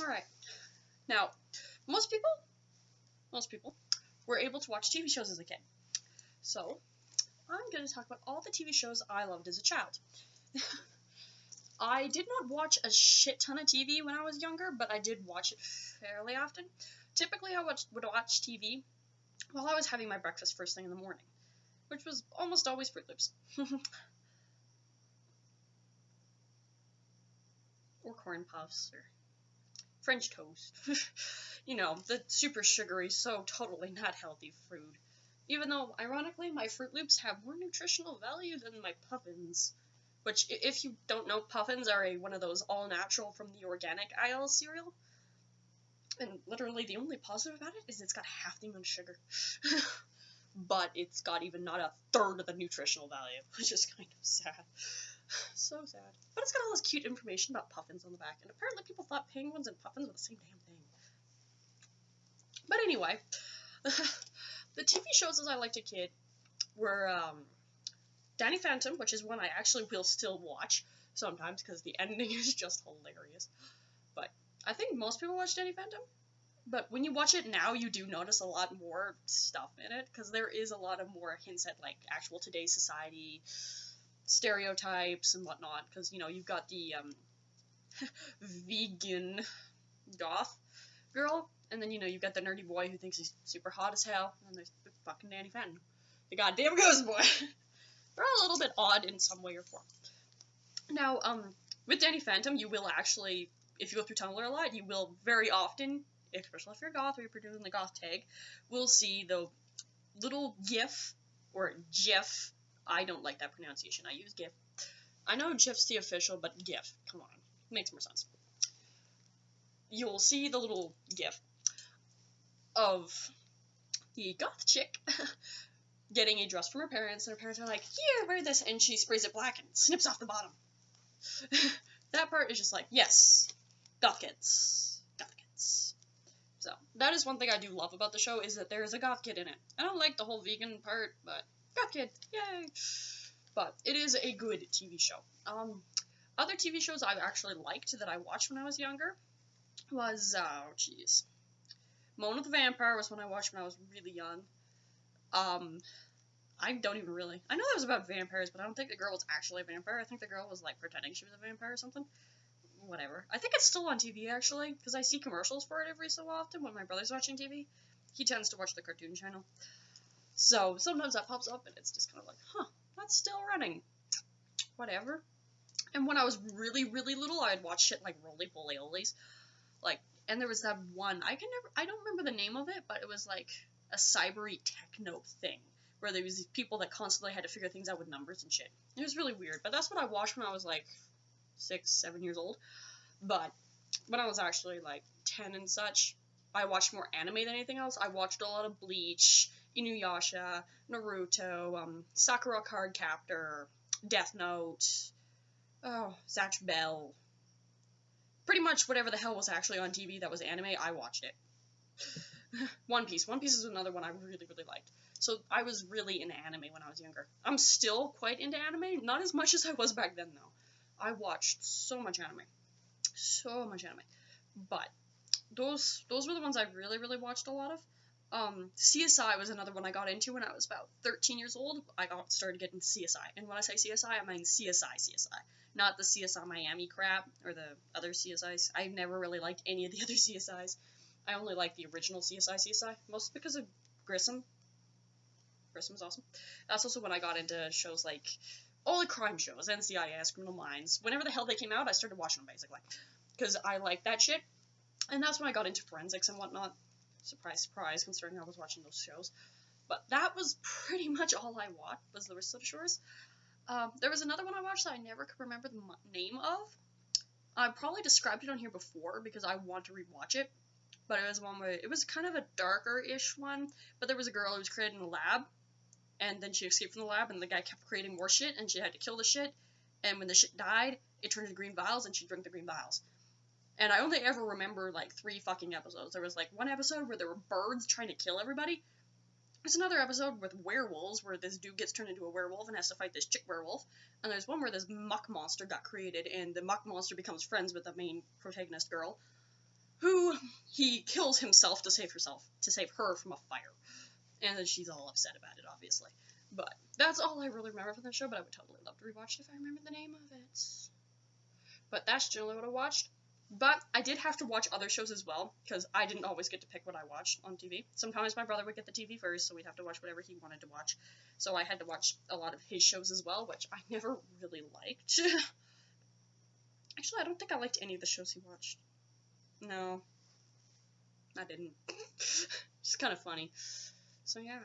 Alright. Now, most people were able to watch TV shows as a kid. So, I'm going to talk about all the TV shows I loved as a child. I did not watch a shit ton of TV when I was younger, but I did watch it fairly often. Typically, I would watch TV while I was having my breakfast first thing in the morning, which was almost always Fruit Loops. Or Corn Puffs, or French toast. You know, the super sugary, so totally not healthy food. Even though, ironically, my Fruit Loops have more nutritional value than my Puffins. Which, if you don't know, Puffins are one of those all-natural from the organic aisle cereal. And literally the only positive about it is it's got half the amount of sugar. But it's got even not a third of the nutritional value, which is kind of sad. So sad. But it's got all this cute information about puffins on the back, and apparently people thought penguins and puffins were the same damn thing. But anyway, the TV shows as I liked a kid were Danny Phantom, which is one I actually will still watch sometimes because the ending is just hilarious. But I think most people watch Danny Phantom. But when you watch it now, you do notice a lot more stuff in it, because there is a lot of more hints at, like, actual today's society, stereotypes and whatnot, because, you know, you've got the, vegan Goth girl, and then, you know, you've got the nerdy boy who thinks he's super hot as hell, and there's the fucking Danny Phantom, the goddamn ghost boy. They're all a little bit odd in some way or form. Now, with Danny Phantom, you will actually, if you go through Tumblr a lot, you will very often, especially if you're goth or you're doing the goth tag, will see the little GIF, or GIF, I don't like that pronunciation, I use GIF. I know GIF's the official, but GIF, come on, makes more sense. You'll see the little GIF of the goth chick getting a dress from her parents, and her parents are like, here, wear this, and she sprays it black and snips off the bottom. That part is just like, yes, goth kids, goth kids. So, that is one thing I do love about the show, is that there is a goth kid in it. I don't like the whole vegan part, but goth kid, yay! But it is a good TV show. Other TV shows I've actually liked that I watched when I was younger was, Moth the Vampire was one I watched when I was really young. I don't even really, I know that was about vampires, but I don't think the girl was actually a vampire. I think the girl was, like, pretending she was a vampire or something. Whatever. I think it's still on TV, actually, because I see commercials for it every so often when my brother's watching TV. He tends to watch the Cartoon Channel. So, sometimes that pops up, and it's just kind of like, huh, that's still running. Whatever. And when I was really, really little, I'd watch shit like Roly Poly Olies. Like, and there was that one, I don't remember the name of it, but it was like a cybery techno thing, where there was these people that constantly had to figure things out with numbers and shit. It was really weird, but that's what I watched when I was like 6, 7 years old. But when I was actually like 10 and such, I watched more anime than anything else. I watched a lot of Bleach, Inuyasha, Naruto, Sakura Card Captor, Death Note, Zatch Bell. Pretty much whatever the hell was actually on TV that was anime, I watched it. One Piece. One Piece is another one I really, really liked. So I was really into anime when I was younger. I'm still quite into anime, not as much as I was back then, though. I watched so much anime. So much anime. But those were the ones I really, really watched a lot of. CSI was another one I got into when I was about 13 years old. I started getting CSI. And when I say CSI, I mean CSI. Not the CSI Miami crap, or the other CSIs. I never really liked any of the other CSIs. I only liked the original CSI, mostly because of Grissom. Grissom's awesome. That's also when I got into shows like all the crime shows, NCIS, Criminal Minds. Whenever the hell they came out, I started watching them, basically. Because I liked that shit. And that's when I got into forensics and whatnot. Surprise, surprise, considering I was watching those shows. But that was pretty much all I watched, was the Recital Shores. There was another one I watched that I never could remember the name of. I probably described it on here before because I want to rewatch it. But it was one where it was kind of a darker-ish one. But there was a girl who was created in a lab. And then she escaped from the lab, and the guy kept creating more shit, and she had to kill the shit. And when the shit died, it turned into green vials, and she drank the green vials. And I only ever remember, like, 3 fucking episodes. There was, like, one episode where there were birds trying to kill everybody. There's another episode with werewolves, where this dude gets turned into a werewolf and has to fight this chick werewolf. And there's one where this muck monster got created, and the muck monster becomes friends with the main protagonist girl. who he kills himself to save her from a fire. And then she's all upset about it, obviously. But that's all I really remember from the show, but I would totally love to rewatch it if I remember the name of it. But that's generally what I watched. But I did have to watch other shows as well, because I didn't always get to pick what I watched on TV. Sometimes my brother would get the TV first, so we'd have to watch whatever he wanted to watch. So I had to watch a lot of his shows as well, which I never really liked. Actually, I don't think I liked any of the shows he watched. No, I didn't. It's kind of funny. So yeah.